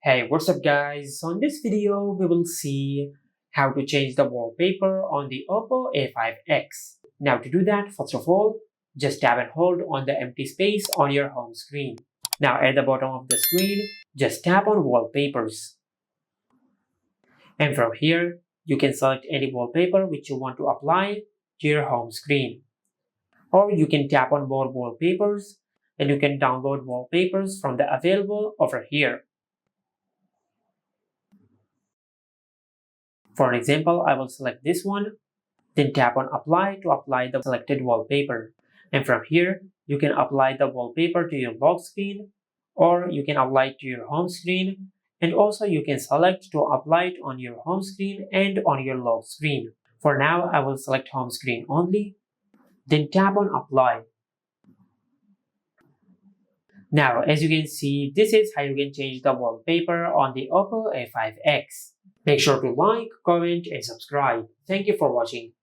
Hey, what's up guys? So in this video, we will see how to change the wallpaper on the Oppo A5x. Now to do that, first of all, just tap and hold on the empty space on your home screen. Now at the bottom of the screen, just tap on wallpapers. And from here, you can select any wallpaper which you want to apply to your home screen. Or you can tap on more wallpapers and you can download wallpapers from the available over here. For an example, I will select this one, then tap on apply to apply the selected wallpaper. And from here, you can apply the wallpaper to your lock screen, or you can apply it to your home screen, and also you can select to apply it on your home screen and on your lock screen. For now, I will select home screen only, then tap on apply. Now, as you can see, this is how you can change the wallpaper on the Oppo A5x. Make sure to like, comment, and subscribe. Thank you for watching.